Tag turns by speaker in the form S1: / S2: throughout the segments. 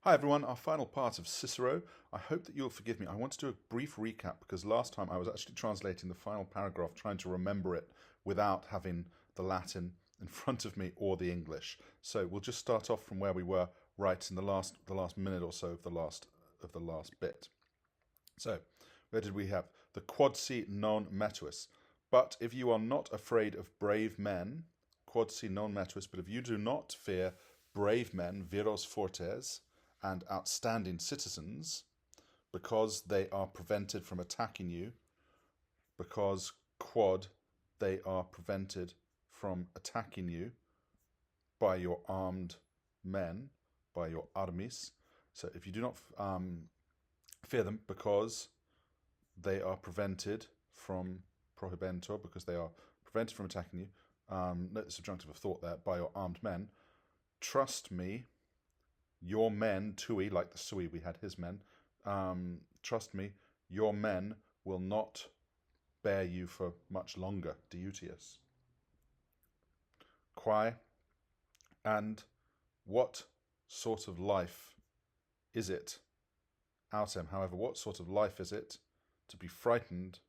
S1: Hi everyone, our final part of Cicero. I hope that you'll forgive me. I want to do a brief recap because last time I was actually translating the final paragraph, trying to remember it without having the Latin in front of me or the English. So we'll just start off from where we were right in the last minute or so of the last bit. So where did we have the quodsi non metuis? But if you are not afraid of brave men, quodsi non metuis, but if you do not fear brave men, viros fortes, and outstanding citizens, because they are prevented from attacking you, because quod they are prevented from attacking you by your armed men, by your armis. So if you do not fear them, because they are prevented from prohibentor, because they are prevented from attacking you, note the subjunctive of thought there, by your armed men, trust me, your men, tui, like the sui, we had his men, trust me, your men will not bear you for much longer, Diutius. Quae, and what sort of life is it, autem, however, what sort of life is it to be frightened?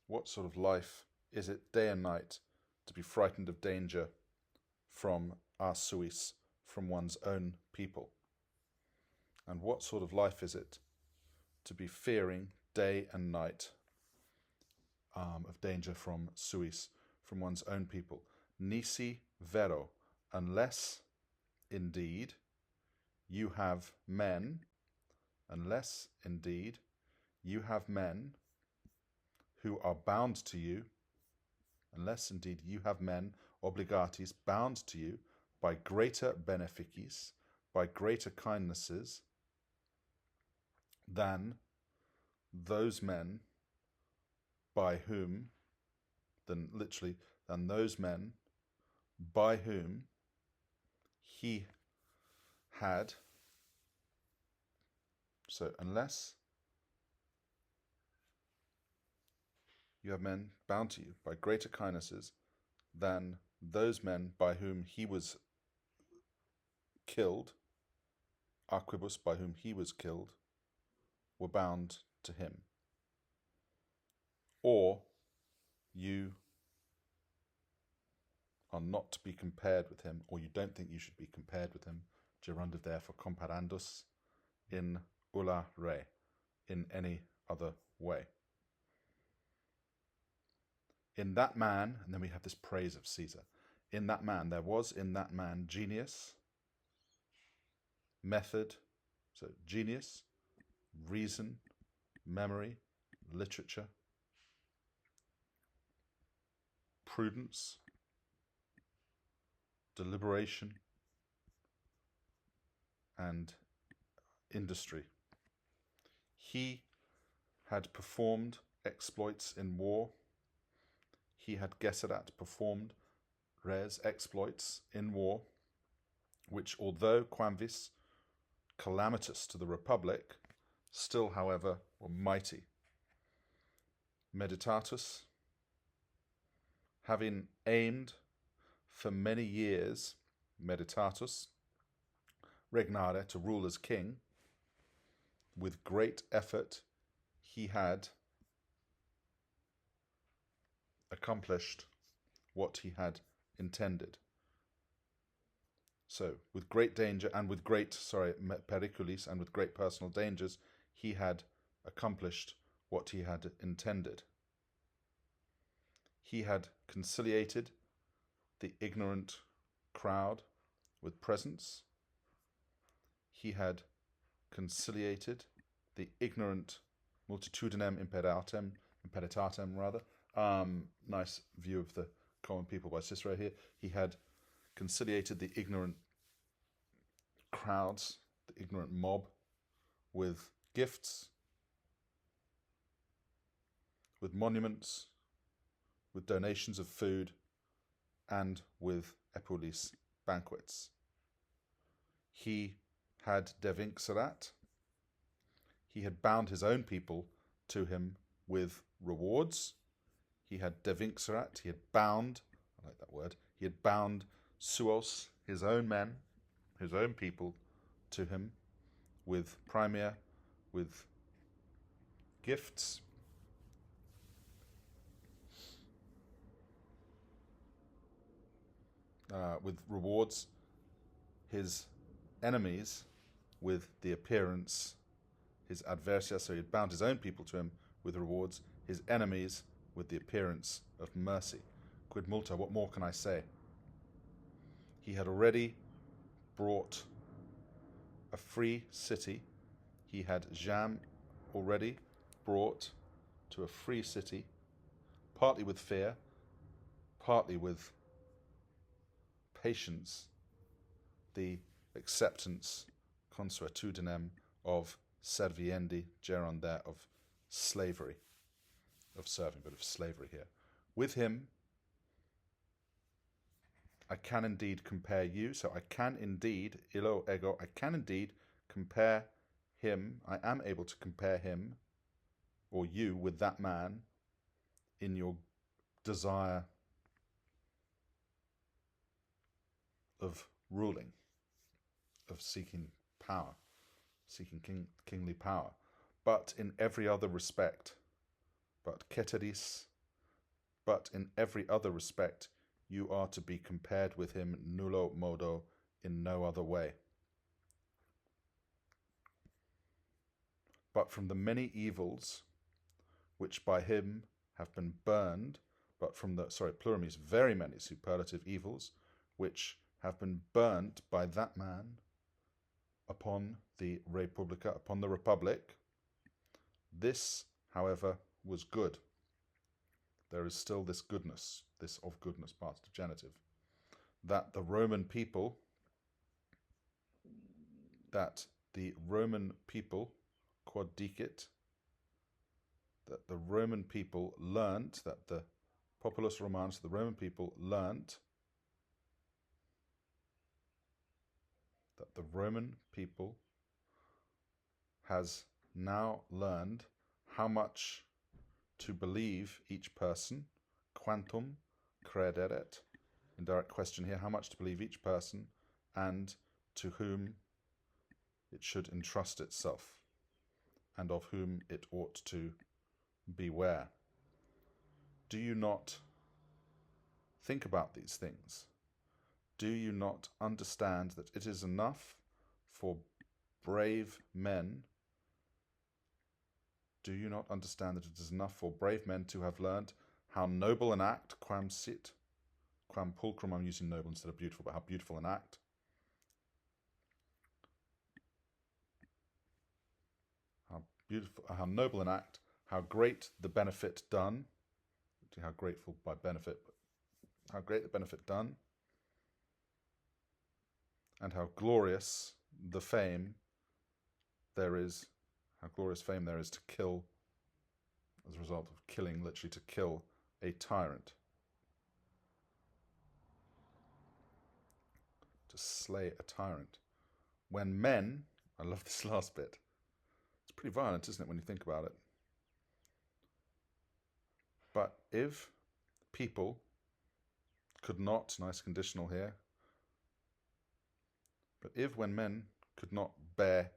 S1: What sort of life is it day and night to be frightened of danger from our suis, from one's own people? And what sort of life is it to be fearing day and night of danger from suis, from one's own people? Nisi vero, unless indeed you have men, unless indeed you have men who are bound to you, unless indeed you have men obligatis bound to you by greater beneficis, by greater kindnesses than those men by whom, than those men by whom he had. So unless you have men bound to you by greater kindnesses than those men by whom he was killed, arquibus, by whom he was killed, were bound to him. Or you are not to be compared with him, or you don't think you should be compared with him, gerundive there for comparandus, in ulla re, in any other way. In that man, and then we have this praise of Caesar, in that man, there was in that man genius, method, so genius, reason, memory, literature, prudence, deliberation, and industry. He had performed exploits in war. He had Gesserat performed res exploits in war, which, although quamvis calamitous to the Republic, still, however, were mighty. Meditatus, having aimed for many years, meditatus, regnare, to rule as king, with great effort he had accomplished what he had intended. So, with great danger and with great, periculis, and with great personal dangers, he had accomplished what he had intended. He had conciliated the ignorant crowd with presents. He had conciliated the ignorant multitudinem imperitatem rather. Nice view of the common people by Cicero here. He had conciliated the ignorant crowds, the ignorant mob, with gifts, with monuments, with donations of food, and with epulis, banquets. He had devinxerat. He had bound his own people to him with rewards. He had devinxerat. He had bound, I like that word, he had bound suos, his own men, his own people, to him with Crimea, with gifts, with rewards, his enemies with the appearance, his adversaries, so he had bound his own people to him with rewards, his enemies with the appearance of mercy. Quid multa, what more can I say? He had already brought a free city. He had Jam already brought to a free city, partly with fear, partly with patience, the acceptance consuetudinem of serviendi gerundae, of slavery, of serving, but of slavery here. With him, I can indeed compare you, so I can indeed, illo ego, I can indeed compare him, I am able to compare him, or you, with that man in your desire of ruling, of seeking power, seeking kingly power. But in every other respect, but ceteris, but in every other respect, you are to be compared with him nullo modo, in no other way. But from the many evils which by him have been burned, but from the, plural means very many superlative evils, which have been burnt by that man upon the Republica, upon the Republic. This, however, was good. There is still this goodness, this of goodness, partitive genitive, that the Roman people, quod dicit, that the Roman people learnt, that the populus Romanus, the Roman people learnt, that the Roman people has now learned how much to believe each person, quantum crederet, indirect question here, how much to believe each person, and to whom it should entrust itself, and of whom it ought to beware. Do you not think about these things? Do you not understand that it is enough for brave men? Do you not understand that it is enough for brave men to have learned how noble an act, quam sit, quam pulchrum, I'm using noble instead of beautiful, but how beautiful an act, how noble an act, how great the benefit done, how grateful by benefit, but how great the benefit done, and how glorious the fame there is, how glorious fame there is to kill, as a result of killing, literally to kill a tyrant, to slay a tyrant. When men, I love this last bit, it's pretty violent, isn't it, when you think about it? But if people could not, nice conditional here, but if when men could not bear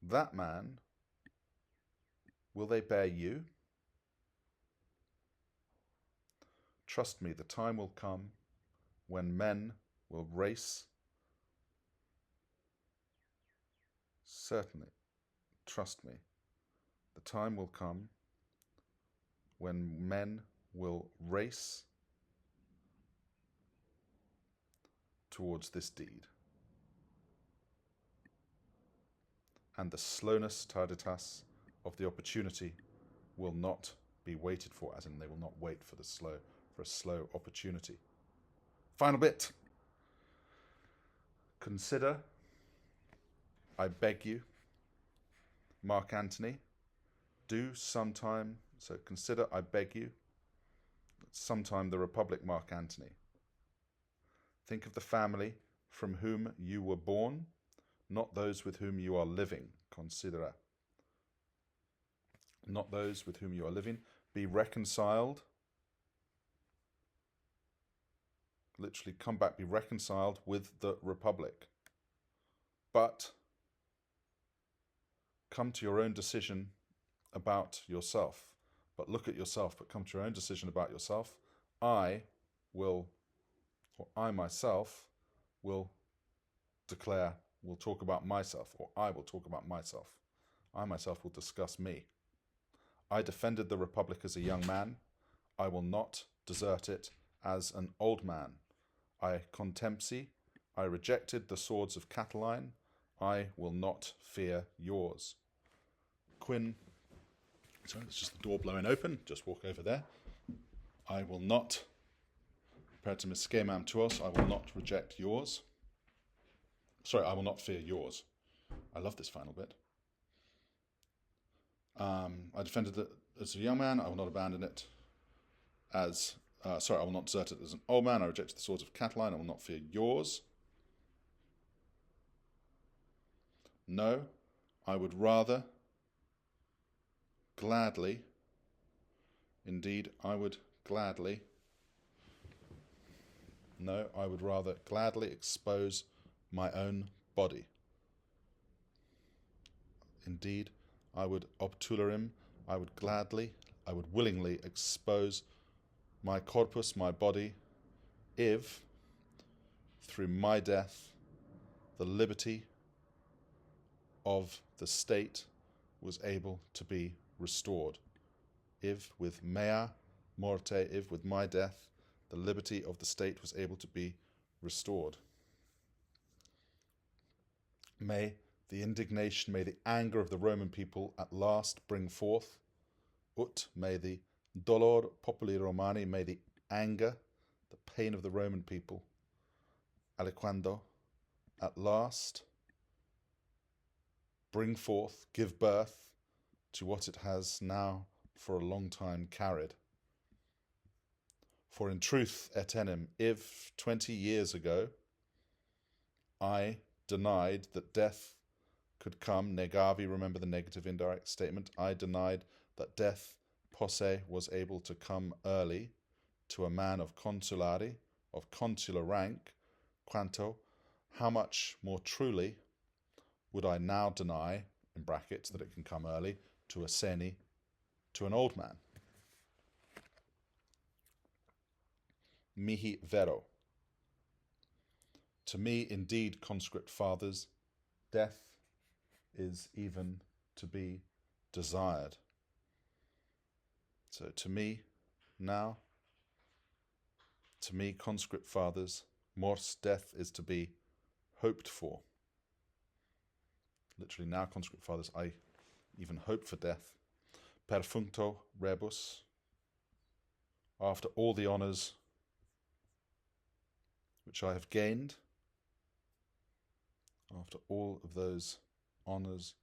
S1: that man, will they bear you? Trust me, the time will come when men will race. Certainly, trust me, the time will come when men will race towards this deed. And the slowness, tarditas, of the opportunity will not be waited for, as in they will not wait for a slow opportunity. Final bit. Consider, I beg you, Mark Antony, do sometime, so consider, I beg you, sometime the Republic, Mark Antony. Think of the family from whom you were born, not those with whom you are living. Considera. Not those with whom you are living. Be reconciled. Literally come back, be reconciled with the Republic. but come to your own decision about yourself. But look at yourself, but come to your own decision about yourself. I myself will declare, will talk about myself, or I will talk about myself. I myself will discuss me. I defended the Republic as a young man. I will not desert it as an old man. I contempsi. I rejected the swords of Catiline. I will not fear yours. Quin. Sorry, it's just the door blowing open. Just walk over there. I will not, pertimis schemam tuos, I will not reject yours. Sorry, I will not fear yours. I love this final bit. I defended it as a young man. I will not abandon it as... I will not desert it as an old man. I rejected the swords of Catiline. I will not fear yours. No, I would rather gladly, indeed, I would gladly, no, I would rather gladly expose my own body. Indeed, I would obtulerim, I would willingly expose my corpus, my body, if, through my death, the liberty of the state was able to be restored. If with mea morte, if with my death, the liberty of the state was able to be restored. May the indignation, may the anger of the Roman people at last bring forth, may the dolor populi Romani, may the anger, the pain of the Roman people, aliquando, at last bring forth, give birth to what it has now for a long time carried. For in truth, etenim, if 20 years ago I denied that death could come, negavi, remember the negative indirect statement, I denied that death posse was able to come early to a man of consulari, of consular rank, quanto, how much more truly would I now deny, in brackets, that it can come early, to a seni, to an old man? Mihi vero. To me, indeed, conscript fathers, death is even to be desired. So to me, now, to me, conscript fathers, mors, death is to be hoped for. Literally now, conscript fathers, I even hope for death. Perfuncto rebus, after all the honours which I have gained, after all of those honours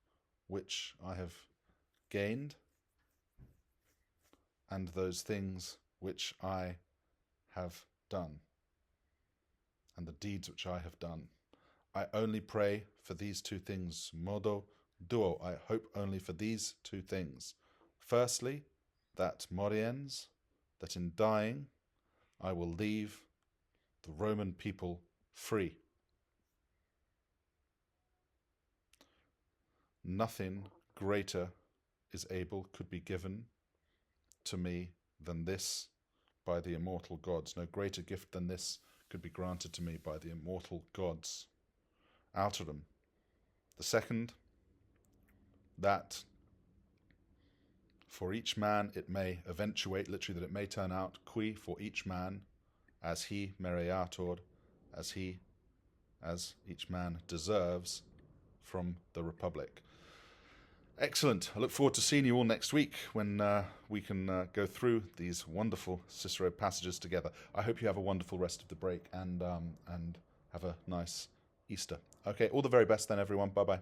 S1: which I have gained, and those things which I have done, and the deeds which I have done. I only pray for these two things. Modo duo, I hope only for these two things. Firstly, that moriens, that in dying I will leave the Roman people free. Nothing greater could be given to me than this by the immortal gods. No greater gift than this could be granted to me by the immortal gods. Alterum. The second, that for each man it may eventuate, literally that it may turn out, qui, for each man, as he mereator, as each man deserves from the Republic. Excellent. I look forward to seeing you all next week when we can go through these wonderful Cicero passages together. I hope you have a wonderful rest of the break and have a nice Easter. Okay, all the very best then, everyone. Bye-bye.